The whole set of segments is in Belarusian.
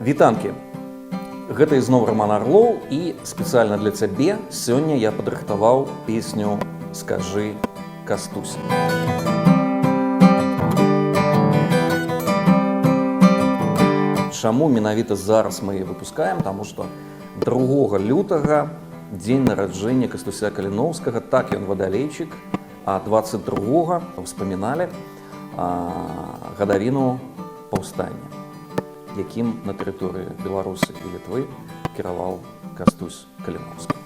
Вітанкі! Гэта ізноў Роман Арлоў, і спецыяльна для цябе сёння я падрыхтаваў песню «Скажы, Кастусь». Чаму менавіта зараз мы яе выпускаем? Таму што 2 лютага дзень нараджэння Кастуся Каліноўскага, так ён вадалейчык, а 22-го ўспаміналі гадавіну паўстання, якім на тэрыторыі Беларусі і Літвы кіраваў Кастусь Каліноўскі.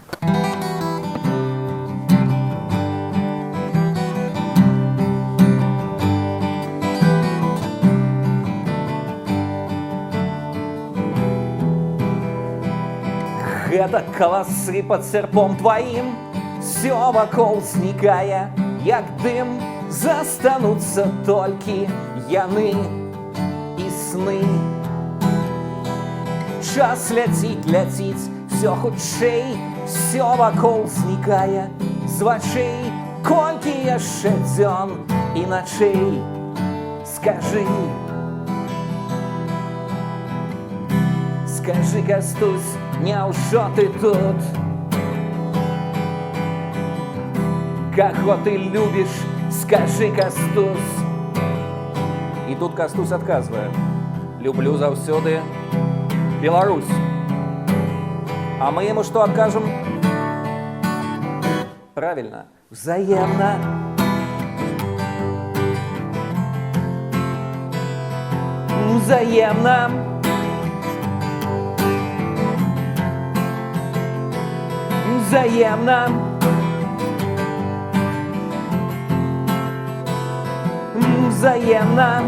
Гэта каласы пад серпом тваім, всё вакол знікае, як дым, застануцца толькі яны і сны. Час ляціць, всё хутчэй, всё вакол знікае з вачэй, колькі яшчэ дзён і начэй. Скажы, скажы, Кастусь, няўжо ты тут? Каго ты любіш, скажы, Кастусь. І тут Кастусь адказвае: люблю заўсёды Беларусь. А мы яму што адкажам? Правильно, взаемна. Взаемна. Взаемна. Взаемна.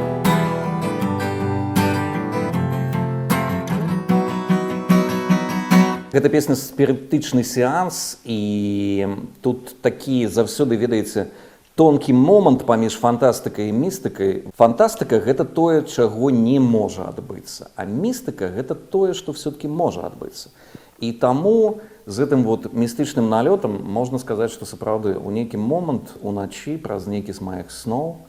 Гэта песня спірытычны сеанс, і тут такі заўсёды, ведаеце, тонкі момант паміж фантастыкай і містыкай. Фантастыка — гэта тое, чаго не можа адбыцца, а містыка — гэта тое, што ўсё-такі можа адбыцца. І таму з гэтым містычным налётам можна сказаць, што сапраўды ў нейкі момант уначы праз нейкі з маіх сноў,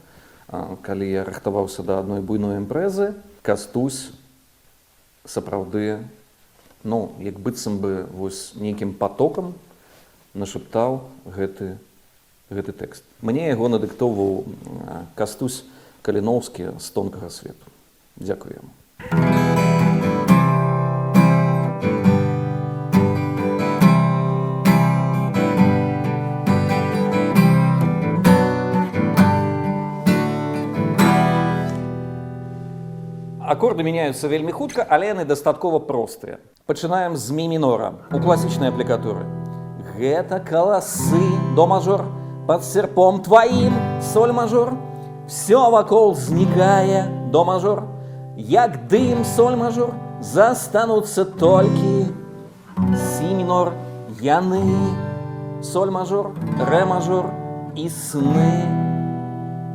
калі я рыхтаваўся да адной буйной імпрэзы, Кастусь сапраўды, як быццам бы нейкім патокам нашаптаў гэты тэкст. Мне яго надыктоўваў Кастусь Каліноўскі з тонкага свету. Дзякую яму. Акорды мяняюцца вельмі хутка, але яны дастаткова простыя. Пачынаем з мі мінора у класічнай аплікатуры. Гэта каласы, до мажор, пад серпом тваім, соль мажор. Всё вакол знікае, до мажор, як дым, соль мажор. Застануцца толькі сі мінор, яны, соль мажор, рэ мажор і сны.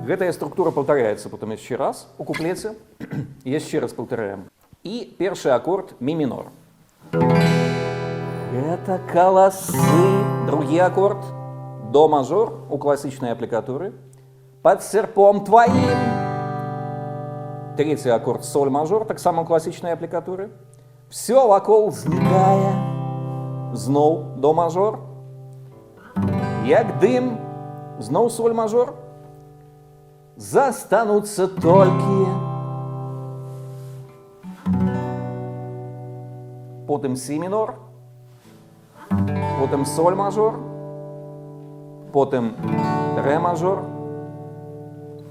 Гэтая структура повторяется потом еще раз у куплете. Еще раз повторяем. И первый аккорд ми минор. Это колосы. Другой аккорд до мажор у классичной аппликатуры. Под серпом твоим. Третий аккорд соль мажор, так само у классичной аппликатуры. Все вокол зникая. Знов до мажор. Як дым. Знов соль мажор. Застануцца толькі. Потым сі мінор, потым соль мажор, потым рэ мажор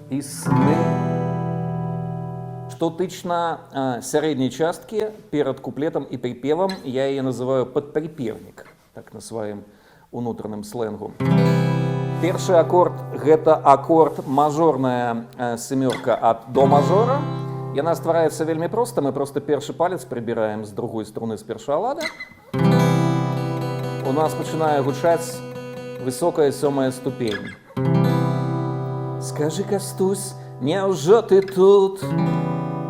і сны. Што тычна сярэдняй часткі перад куплетам і прыпевам, я яе называю падпрыпевнік, так на сваім унутраным сленгу. Першы акорд — гэта акорд мажорная семёрка ад до мажора. Яна ствараецца вельмі проста. Мы просто першы палец прыбіраем з другой струны з першага лада. У нас пачынае гучаць высокая 7-я ступень. Скажы, Кастусь, няўжо ты тут?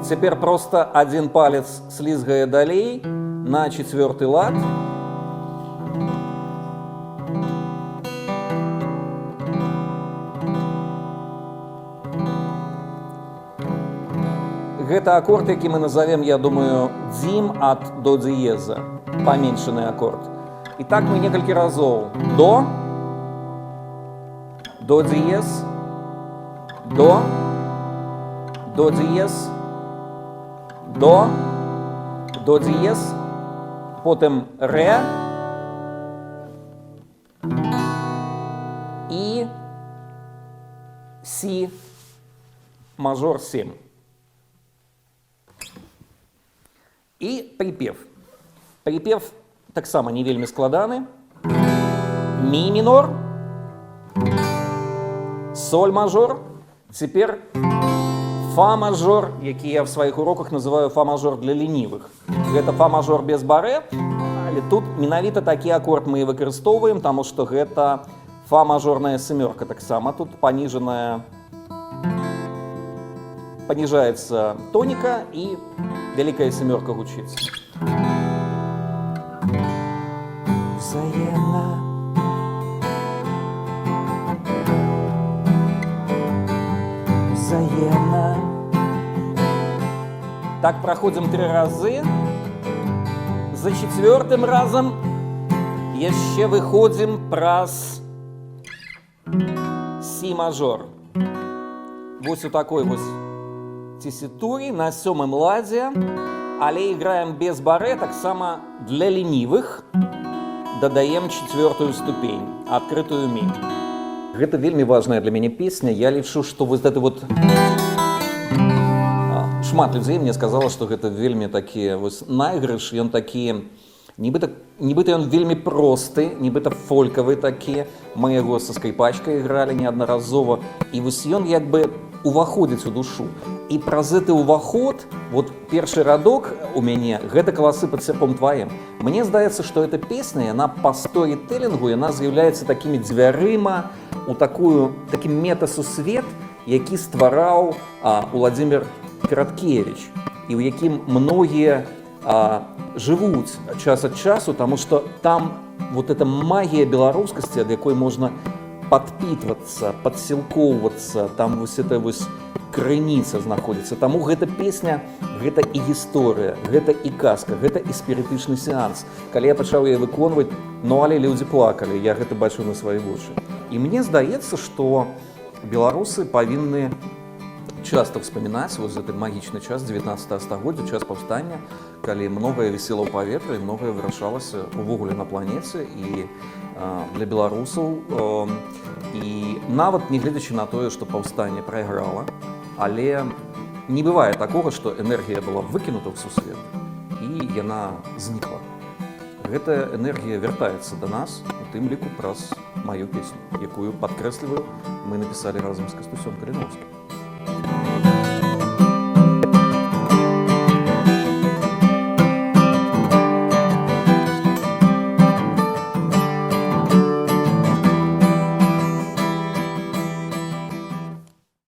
Цяпер просто адзін палец слізгае далей на 4-й лад. Гэта аккорд, які мы назовем, я думаю, дзім ад до дзіеза, паменшаны аккорд. І так мы некалькі разоў. До дзіез, до дзіез, до дзіез, потым ре і сі мажор 7. І припев. Припев таксама не вельмі складаны. Мі мінор, соль мажор, цяпер фа мажор, які я в сваіх уроках называю фа мажор для ленівых. Гэта фа мажор без барэ, але тут менавіта такі аккорд мы і выкарыстоўваем, таму што гэта фа мажорная семёрка таксама. Тут понижается тоника и великая семерка гучится. Взаимно. Взаимно. Так проходим 3 разы. За 4-м разом еще выходим праз си мажор. Вот у такой вот тессітуры на 7-м ладзе, але играем без барэ, таксама для ленивых дадаем 4-ю ступень, открытую ми. Гэта вельмі важная для мяне песня. Я лічу, што вот это вот шмат людзей мне сказала, што гэта вельмі такі вось найгрыш, ён такі нібыта ён вельмі просты, нібыта фолькавы такі. Мы яго са скрипачкай игралі неаднаразова, і вось ён як бы уваходзіць у душу. І праз гэты ўваход, вот першы радок у мяне, гэта каласы пад серпом тваім. Мне здаецца, што эта песня, яна па сторітэлінгу, яна з'яўляецца такімі дзвярыма у такі метасусвет, які ствараў Уладзімір Караткевіч, і ў якім многія жывуць час ад часу, таму што там вот эта магія беларускасці, ад якой можна падпітвацца, падсілкоўвацца, там вось эта вось крыніца знаходзіцца. Таму гэта песня, гэта і гісторыя, гэта і казка, гэта і спірытычны сеанс. Калі я пачаў яе выконваць, але людзі плакалі, я гэта бачыў на свае вочы. І мне здаецца, што беларусы павінны часто вспоминать вот этот магічны час 19 стагоддзя, час паўстання, калі многае вісела ў паветры, многае вырашалася увогуле на планеце і для беларусаў. І нават не гледзячы на тое, што паўстанне прайграла, але не бывае такога, што энергія была выкінута ў сусвет і яна знікла. Гэтая энергія вяртаецца да нас, у тым ліку праз маю песню, якую, падкрэсліваю, мы напісалі разам з Кастусём Каліновскім.